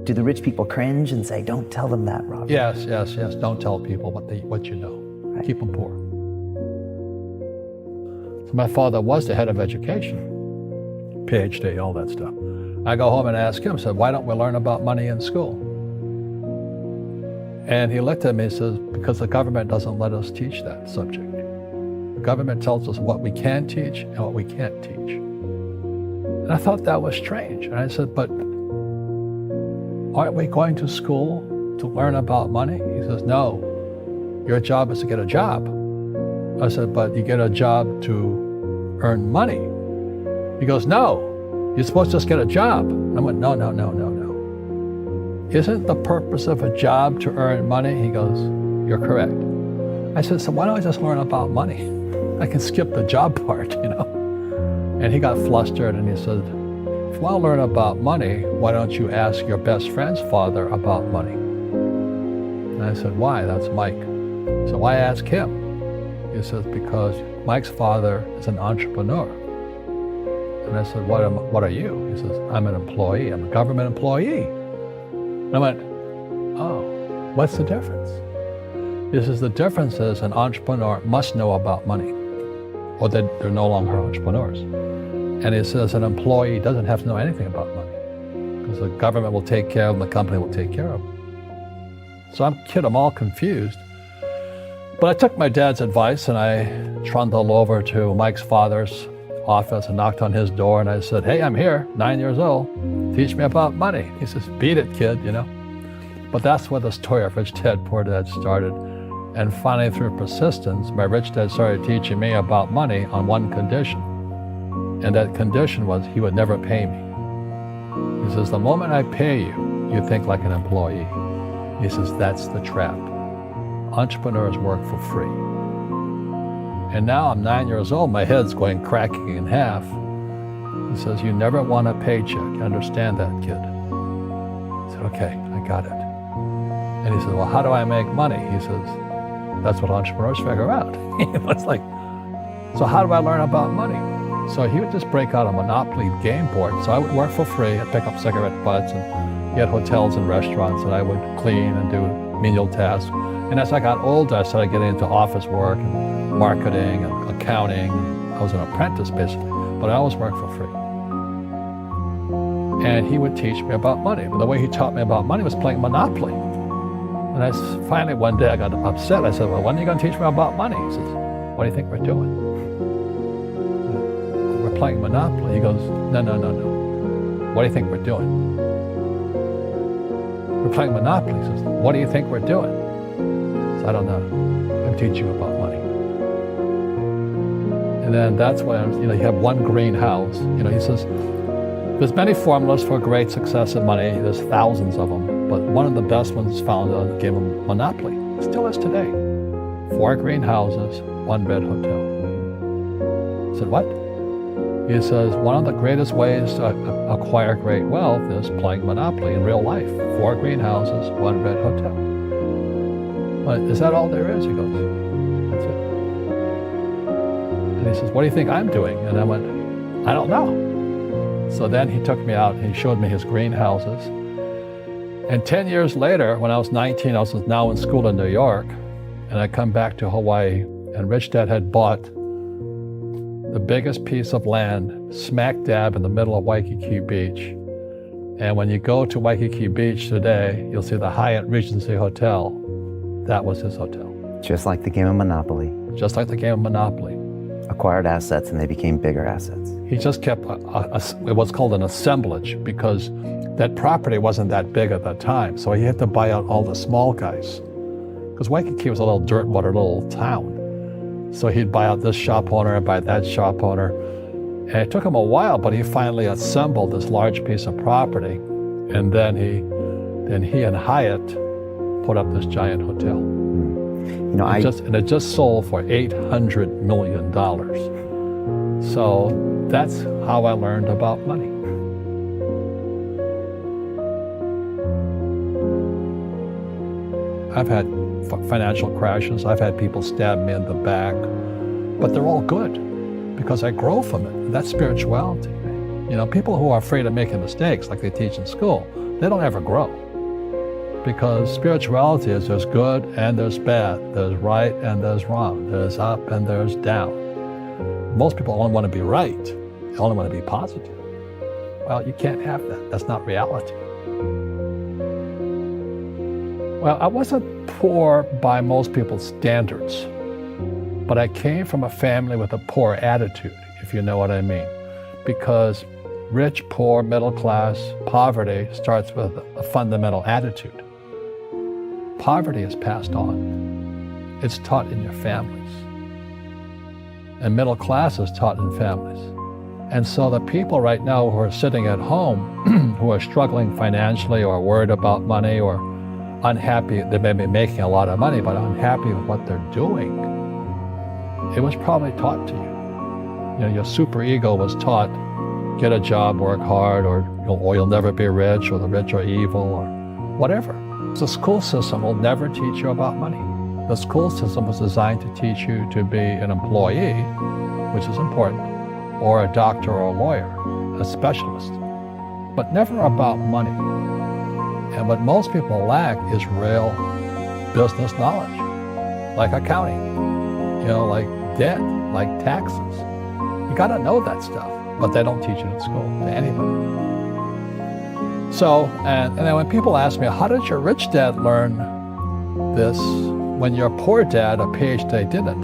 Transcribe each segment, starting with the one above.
Do the rich people cringe and say, don't tell them that, Robert? Yes. Don't tell people what you know. Right. Keep them poor. So my father was the head of education, PhD, all that stuff. I go home and ask him, said, why don't we learn about money in school? And he looked at me and says, because the government doesn't let us teach that subject. The government tells us what we can teach and what we can't teach. And I thought that was strange. And I said, but aren't we going to school to learn about money? He says, no, your job is to get a job. I said, but you get a job to earn money. He goes, no, you're supposed to just get a job. I went, no. Isn't the purpose of a job to earn money? He goes, you're correct. I said, so why don't I just learn about money? I can skip the job part, you know? And he got flustered and he said, if you want to learn about money, why don't you ask your best friend's father about money? And I said, why? That's Mike. So why ask him? He says, because Mike's father is an entrepreneur. And I said, what are you? He says, I'm an employee. I'm a government employee. And I went, oh, what's the difference? He says, the difference is an entrepreneur must know about money, or they're no longer entrepreneurs. And he says an employee doesn't have to know anything about money, because the government will take care of them, the company will take care of them. So I'm all confused. But I took my dad's advice and I trundled over to Mike's father's office and knocked on his door and I said, hey, I'm here, 9 years old, teach me about money. He says, beat it, kid, you know. But that's where the story of Rich Dad, Poor Dad started. And finally, through persistence, my rich dad started teaching me about money on one condition. And that condition was he would never pay me. He says, the moment I pay you, you think like an employee. He says, that's the trap. Entrepreneurs work for free. And now I'm 9 years old, my head's going cracking in half. He says, you never want a paycheck. You understand that, kid? I said, okay, I got it. And he says, well, how do I make money? He says, that's what entrepreneurs figure out. It was like, so how do I learn about money? So he would just break out a Monopoly game board. So I would work for free. I'd pick up cigarette butts and he had hotels and restaurants and I would clean and do menial tasks. And as I got older, I started getting into office work and marketing and accounting. I was an apprentice basically, but I always worked for free. And he would teach me about money. But the way he taught me about money was playing Monopoly. And finally one day I got upset. I said, well, when are you going to teach me about money? He says, what do you think we're doing? We're playing Monopoly. He goes, no. What do you think we're doing? We're playing Monopoly. He says, what do you think we're doing? I said, I don't know. I'm teaching you about money. And then that's when, you have one greenhouse. He says, there's many formulas for great success in money. There's thousands of them. But one of the best ones found on the game of Monopoly. Still is today. 4 greenhouses, 1 red hotel. I said, what? He says, one of the greatest ways to acquire great wealth is playing Monopoly in real life. 4 greenhouses, 1 red hotel. Well, is that all there is? He goes, that's it. And he says, what do you think I'm doing? And I went, I don't know. So then he took me out and he showed me his greenhouses. And 10 years later, when I was 19, I was now in school in New York, and I come back to Hawaii, and Rich Dad had bought the biggest piece of land smack dab in the middle of Waikiki Beach. And when you go to Waikiki Beach today, you'll see the Hyatt Regency Hotel. That was his hotel. Just like the game of Monopoly. Just like the game of Monopoly. Acquired assets and they became bigger assets. He just kept what's called an assemblage, because that property wasn't that big at that time, so he had to buy out all the small guys. Because Waikiki was a little dirt water little town. So he'd buy out this shop owner and buy that shop owner. And it took him a while, but he finally assembled this large piece of property. And then he and Hyatt put up this giant hotel. And it just sold for $800 million. So that's how I learned about money. I've had financial crashes. I've had people stab me in the back, but they're all good because I grow from it. That's spirituality. People who are afraid of making mistakes, like they teach in school, they don't ever grow. Because spirituality is there's good and there's bad, there's right and there's wrong, there's up and there's down. Most people only want to be right, they only want to be positive. Well, you can't have that. That's not reality. Well, I wasn't poor by most people's standards, but I came from a family with a poor attitude, if you know what I mean. Because rich, poor, middle class, poverty starts with a fundamental attitude. Poverty is passed on. It's taught in your families. And middle class is taught in families. And so the people right now who are sitting at home, who are struggling financially or worried about money or unhappy, they may be making a lot of money, but unhappy with what they're doing, it was probably taught to you. Your superego was taught, get a job, work hard, or you'll never be rich, or the rich are evil, or whatever. The school system will never teach you about money. The school system was designed to teach you to be an employee, which is important, or a doctor or a lawyer, a specialist, but never about money. And what most people lack is real business knowledge, like accounting, like debt, like taxes. You gotta know that stuff, but they don't teach it in school to anybody. So, and then when people ask me, how did your rich dad learn this when your poor dad, a PhD, didn't?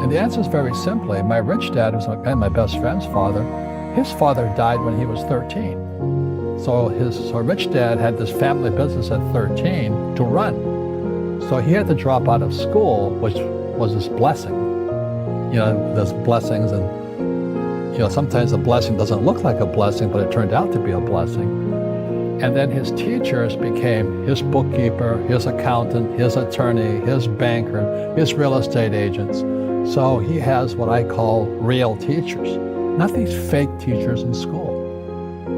And the answer is very simply, my rich dad was my best friend's father. His father died when he was 13. So his rich dad had this family business at 13 to run. So he had to drop out of school, which was his blessing. There's blessings, and sometimes the blessing doesn't look like a blessing, but it turned out to be a blessing. And then his teachers became his bookkeeper, his accountant, his attorney, his banker, his real estate agents. So he has what I call real teachers, not these fake teachers in school.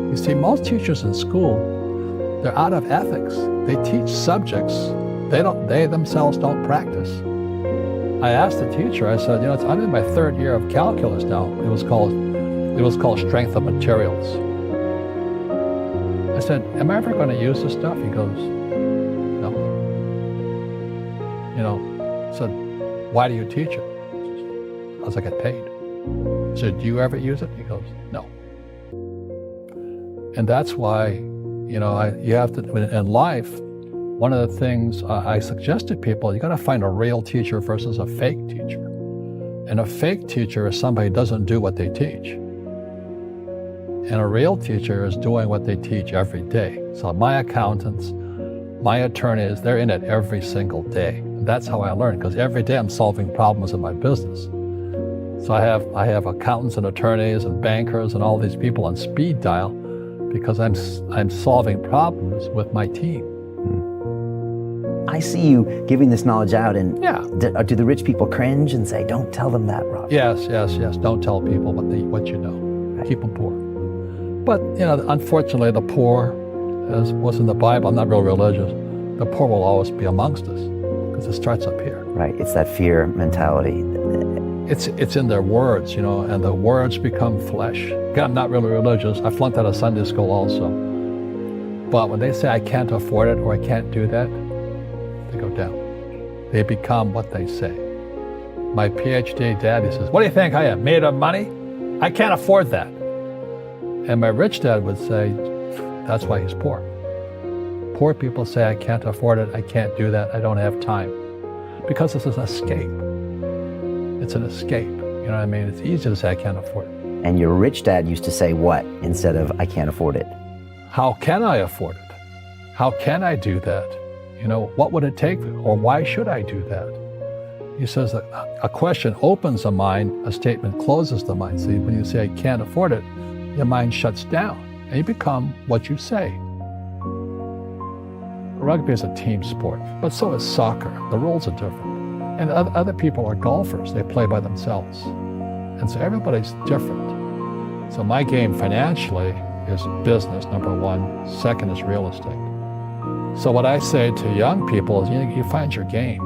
You see, most teachers in school, they're out of ethics. They teach subjects they themselves don't practice. I asked the teacher, I said, I'm in my third year of calculus now. It was called strength of materials. I said, am I ever going to use this stuff? He goes, no. I said, why do you teach it? Because I get paid. I said, do you ever use it? He goes, no. And that's why, you have to, in life, one of the things I suggest to people, you got to find a real teacher versus a fake teacher. And a fake teacher is somebody who doesn't do what they teach. And a real teacher is doing what they teach every day. So my accountants, my attorneys, they're in it every single day. And that's how I learn, because every day I'm solving problems in my business. So I have accountants and attorneys and bankers and all these people on speed dial because I'm solving problems with my team. I see you giving this knowledge out, and yeah. Do the rich people cringe and say, don't tell them that, Rob? Yes. Don't tell people what you know. Right. Keep them poor. But, unfortunately, the poor, as was in the Bible, I'm not real religious, the poor will always be amongst us because it starts up here. Right, it's that fear mentality. It's in their words, and the words become flesh. Again, I'm not really religious. I flunked out of Sunday school also. But when they say I can't afford it or I can't do that, they go down. They become what they say. My PhD daddy says, what do you think I am, made of money? I can't afford that. And my rich dad would say, that's why he's poor. Poor people say, I can't afford it, I can't do that, I don't have time. Because this is an escape. It's an escape, you know what I mean? It's easy to say, I can't afford it. And your rich dad used to say what instead of, I can't afford it? How can I afford it? How can I do that? What would it take, or why should I do that? He says that a question opens the mind, a statement closes the mind. See, when you say, I can't afford it, your mind shuts down, and you become what you say. Rugby is a team sport, but so is soccer. The rules are different. And other people are golfers. They play by themselves. And so everybody's different. So my game financially is business, number one. Second is real estate. So what I say to young people is, you find your game.